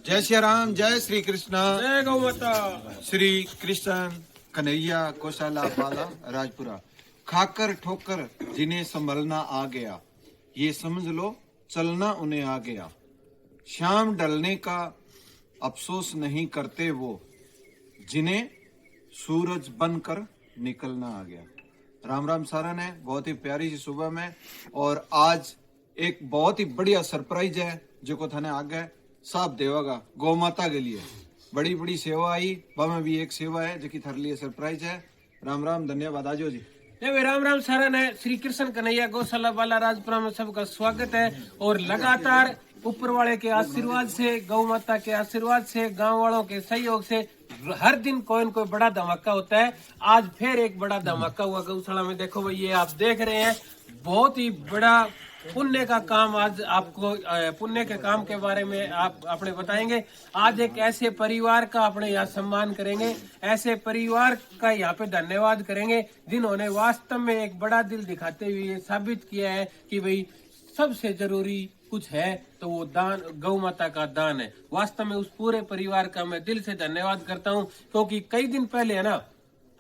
जय श्री राम, जय श्री कृष्ण, जय गौ माता। श्री कृष्ण कन्हैया गौशाला बाला राजपुरा। खाकर ठोकर जिन्हें संभलना आ गया, ये समझ लो चलना उन्हें आ गया। शाम ढलने का अफसोस नहीं करते वो, जिन्हें सूरज बनकर निकलना आ गया। राम राम सारा ने बहुत ही प्यारी सी सुबह में, और आज एक बहुत ही बढ़िया सरप्राइज है जो को थाने आगे साफ देवागा गौ माता के लिए। बड़ी बड़ी सेवा आई, वह भी एक सेवा है जो कि थारे लिए सरप्राइज है। राम राम, धन्यवाद आजो जी। राम राम सारा ने श्री कृष्ण कन्हैया गौशाला वाला राजपुरा में सबका स्वागत है। और लगातार ऊपर वाले के आशीर्वाद से, गौ माता के आशीर्वाद से, गांव वालों के सहयोग से हर दिन कोई न कोई बड़ा धमाका होता है। आज फिर एक बड़ा धमाका हुआ गौशाला में। देखो भाई, ये आप देख रहे हैं, बहुत ही बड़ा पुण्य का काम। आज आपको पुण्य के काम के बारे में आप अपने बताएंगे। आज एक ऐसे परिवार का अपने यहाँ सम्मान करेंगे, ऐसे परिवार का यहाँ पे धन्यवाद करेंगे जिन्होंने वास्तव में एक बड़ा दिल दिखाते हुए साबित किया है कि भाई सबसे जरूरी कुछ है तो वो दान, गौ माता का दान है। वास्तव में उस पूरे परिवार का मैं दिल से धन्यवाद करता हूँ, क्योंकि कई दिन पहले है ना,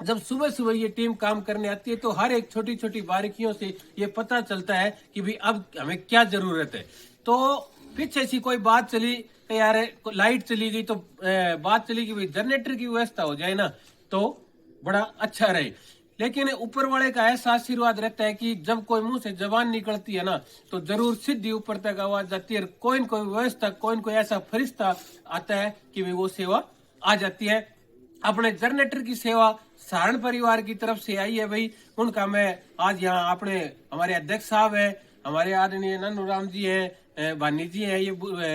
जब सुबह सुबह ये टीम काम करने आती है तो हर एक छोटी छोटी बारीकियों से ये पता चलता है कि भाई अब हमें क्या जरूरत है। तो पीछे ऐसी कोई बात चली यार, लाइट चली गई तो बात चली कि भाई जनरेटर की व्यवस्था हो जाए ना तो बड़ा अच्छा रहे। लेकिन ऊपर वाले का ऐसा आशीर्वाद रहता है कि जब कोई मुंह से जबान निकलती है ना तो जरूर सीधी ऊपर तक आवाज जाती है। कोई न कोई व्यवस्था, कोई न कोई ऐसा फरिश्ता आता है कि भाई वो सेवा आ जाती है। अपने जनरेटर की सेवा सारण परिवार की तरफ से आई है भाई, उनका मैं आज यहाँ अपने हमारे अध्यक्ष साहब है, हमारे आदरणीय नन्नू राम जी है, भानी जी है, ये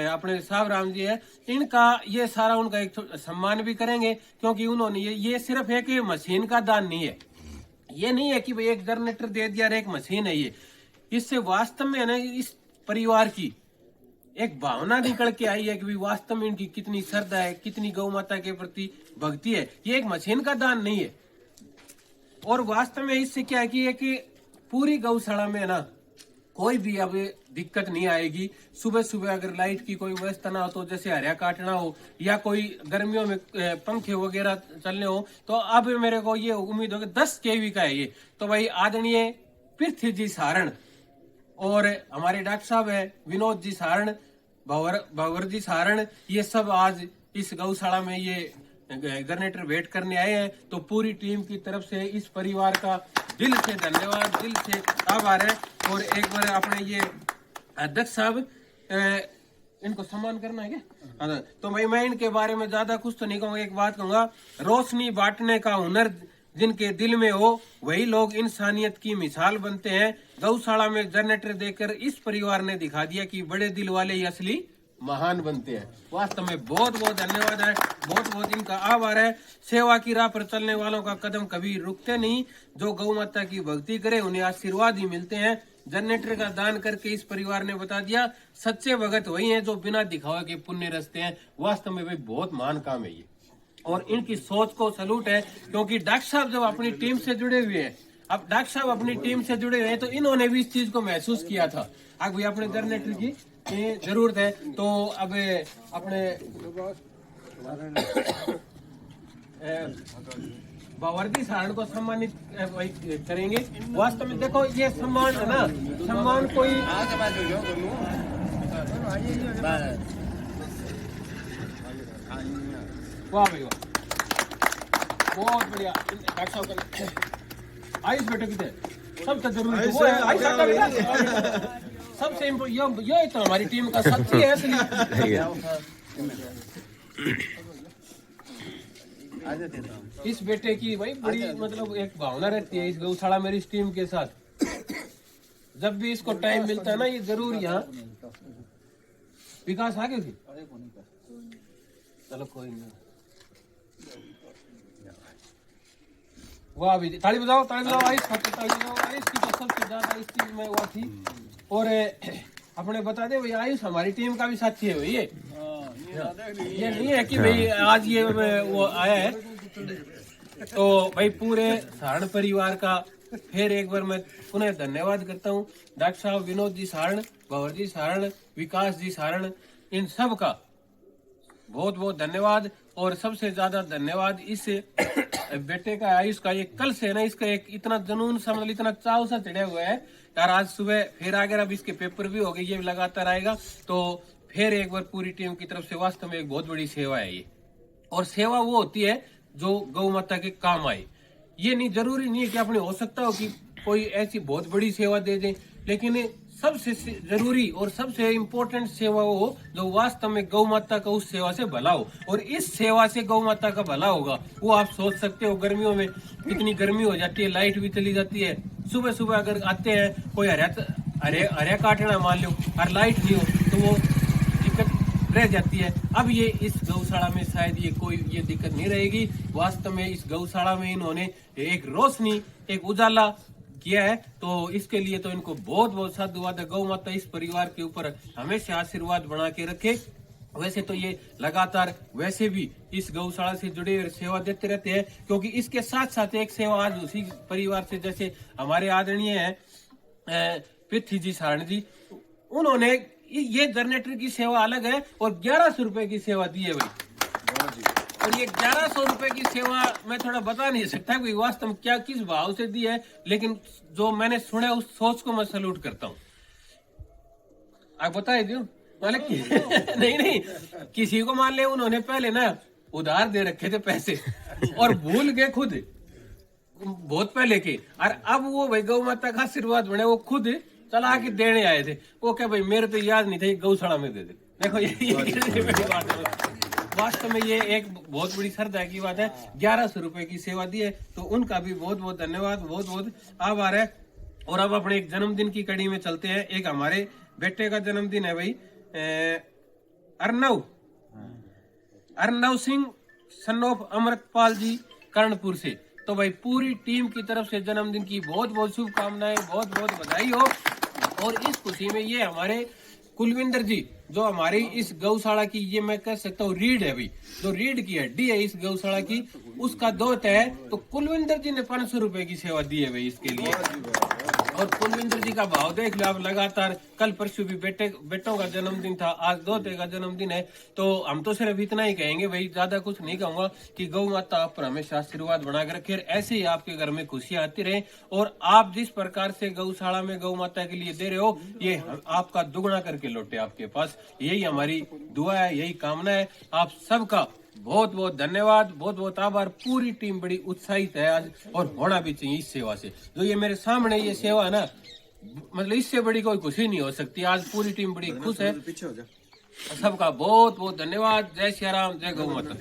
अपने साहब राम जी है, इनका ये सारा उनका एक सम्मान भी करेंगे। क्योंकि उन्होंने ये सिर्फ एक मशीन का दान नहीं है, ये नहीं है कि भाई एक जनरेटर दे दिया और एक मशीन है। ये इससे वास्तव में है ना इस परिवार की एक भावना निकल के आई है कि भाई वास्तव में इनकी कितनी श्रद्धा है, कितनी गौ माता के प्रति भक्ति है। ये एक मशीन का दान नहीं है। और वास्तव में इससे क्या है कि पूरी गौशाला में ना कोई भी अब दिक्कत नहीं आएगी। सुबह सुबह अगर लाइट की कोई व्यवस्था ना हो, तो जैसे हरिया काटना हो या कोई गर्मियों में पंखे वगैरह चलने हो, तो अब मेरे को ये उम्मीद हो कि 10 kV का है ये, तो भाई आदरणीय पृथ्वी जी सारण और हमारे डॉक्टर साहब है विनोद जी सारण, भवर जी सारण, ये सब आज इस गौशाला में ये जनरेटर वेट करने आए हैं। तो पूरी टीम की तरफ से इस परिवार का दिल से धन्यवाद, दिल से आभार है। और एक बार अपने ये अध्यक्ष साहब, इनको सम्मान करना है क्या? तो भाई मैं इनके बारे में ज्यादा कुछ तो नहीं कहूँगा, एक बात कहूंगा, रोशनी बांटने का हुनर जिनके दिल में हो वही लोग इंसानियत की मिसाल बनते हैं। गौशाला में जनरेटर देकर इस परिवार ने दिखा दिया कि बड़े दिल वाले ही असली महान बनते हैं। वास्तव में बहुत बहुत धन्यवाद है, बहुत बहुत इनका आभार है। सेवा की राह पर चलने वालों का कदम कभी रुकते नहीं। जो गौ माता की भक्ति करे उन्हें आशीर्वाद ही मिलते हैं। जनरेटर का दान करके इस परिवार ने बता दिया सच्चे भगत वही हैं जो बिना दिखावे के पुण्य रचते हैं। वास्तव में भाई बहुत महान काम है ये, और इनकी सोच को सलूट है। क्योंकि डॉक्टर साहब जब अपनी टीम से जुड़े हुए हैं, अब डॉक्टर साहब अपनी टीम से जुड़े हुए हैं तो इन्होंने भी इस चीज को महसूस किया था अब भी अपने जनरेटर की जरूरत है। तो अब अपने बावर्दी सारण को सम्मानित करेंगे। वास्तव में देखो ये सम्मान है ना, सम्मान कोई वाह भाई वाह, बहुत बढ़िया। डॉक्टर साहब का आयुष बेटे कितने सबसे जरूरी वो है, आयुष का बेटा सबसे ये तो हमारी टीम का साथी है असली। इस बेटे की भाई बड़ी मतलब एक भावना रहती है इस गौशाला में इस टीम के साथ। जब भी इसको टाइम मिलता है ना ये जरूर यहाँ विकास आगे थी। चलो कोई नहीं, वाह भी ताली बजाओ, ताली बजाओ, आइस ताली बजाओ। आइस की तो सबसे ज्यादा इस टीम में वो थी। और अपने बता दे भाई आयुष हमारी टीम का भी साथी है भाई। ये नहीं है कि भाई आज ये वो आया है। तो भाई पूरे सारण परिवार का फिर एक बार मैं पुनः धन्यवाद करता हूँ। डॉक्टर साहब विनोद जी सारण, भवर जी सारण, विकास जी सारण, इन सब का बहुत बहुत धन्यवाद। और सबसे ज्यादा धन्यवाद इस बेटे का आयुष का, ये कल से ना इसका एक इतना जुनून सा, मतलब इतना चाव सा चढ़ा हुआ है यार। आज सुबह फिर आ गया, अब इसके पेपर भी हो गए, ये लगातार आएगा तो फिर एक बार पूरी टीम की तरफ से वास्तव में एक बहुत बड़ी सेवा है ये। और सेवा वो होती है जो गौ माता के काम आए। ये नहीं जरूरी नहीं है कि आपने, हो सकता हो कि कोई ऐसी बहुत बड़ी सेवा दे दे, लेकिन सबसे जरूरी और सबसे इम्पोर्टेंट सेवा वो हो जो वास्तव में गौ माता का उस सेवा से भला हो। और इस सेवा से गौ माता का भला होगा वो आप सोच सकते हो। गर्मियों में कितनी गर्मी हो जाती है, लाइट भी चली जाती है। सुबह सुबह अगर आते हैं कोई हरिया काटना मान लो और लाइट नहीं हो तो वो दिक्कत रह जाती है। अब ये इस गौशाला में शायद ये दिक्कत नहीं रहेगी। वास्तव में इस गौशाला में इन्होंने एक रोशनी, एक उजाला किया है, तो इसके लिए तो इनको बहुत बहुत साधुवाद है। गौ माता इस परिवार के ऊपर हमेशा आशीर्वाद बना के रखे। वैसे तो ये लगातार वैसे भी इस गौशाला से जुड़े और सेवा देते रहते हैं, क्योंकि इसके साथ साथ एक सेवा आज उसी परिवार से, जैसे हमारे आदरणीय है पृथ्वी जी सारण जी, उन्होंने ये जनरेटर की सेवा अलग है और 1100 रुपए की सेवा दी है भाई। और ये 1100 रुपए की सेवा मैं थोड़ा बता नहीं सकता कि वास्तव में क्या किस भाव से दी है, लेकिन जो मैंने सुना उस सोच को मैं सैल्यूट करता हूँ। आप बता दो मालिक नहीं किसी को मान ले उन्होंने पहले ना उधार दे रखे थे पैसे और भूल गए खुद बहुत पहले के, और अब वो भाई गौ माता का आशीर्वाद बने वो खुद चला के देने आए थे। वो क्या भाई मेरे तो याद नहीं था, गौशाला में दे दे। देखो ये बड़ी बात है। वास्तव में ये एक बहुत बड़ी श्रद्धा की बात है। 1100 रुपए की सेवा दी है तो उनका भी बहुत बहुत धन्यवाद, बहुत बहुत आभार है। और अब अपने एक जन्मदिन की कड़ी में चलते हैं। एक हमारे बेटे का जन्मदिन है भाई, अर्नव सिंह सन ऑफ अमृतपाल जी कर्णपुर से। तो भाई पूरी टीम की तरफ से जन्मदिन की बहुत बहुत शुभकामनाएं, बहुत बहुत बधाई हो। और इस खुशी में ये हमारे कुलविंदर जी जो हमारी इस गौशाला की, ये मैं कह सकता हूँ रीढ़ है भाई, जो रीढ़ की हड्डी है इस गौशाला की, उसका दोस्त है। तो कुलविंदर जी ने 500 रुपए की सेवा दी है भाई इसके लिए। और कुलविंदर जी का भाव देख लो आप, लगातार कल परसों भी बेटों का जन्मदिन था, आज दोते का जन्मदिन है। तो हम तो सिर्फ इतना ही कहेंगे भाई, ज्यादा कुछ नहीं कहूंगा, कि गौ माता आप पर हमेशा आशीर्वाद बना के रखे, ऐसे ही आपके घर में खुशियां आती रहे। और आप जिस प्रकार से गौशाला में गौ माता के लिए दे रहे हो, ये आपका दुगना करके लौटे आपके पास। यही हमारी दुआ है, यही कामना है। आप सबका बहुत बहुत धन्यवाद, बहुत बहुत आभार। पूरी टीम बड़ी उत्साहित है आज, और होना भी चाहिए इस सेवा से। जो ये मेरे सामने ये सेवा है ना, मतलब इससे बड़ी कोई खुशी नहीं हो सकती। आज पूरी टीम बड़ी खुश है। सबका बहुत बहुत धन्यवाद। जय श्री राम, जय गौ माता।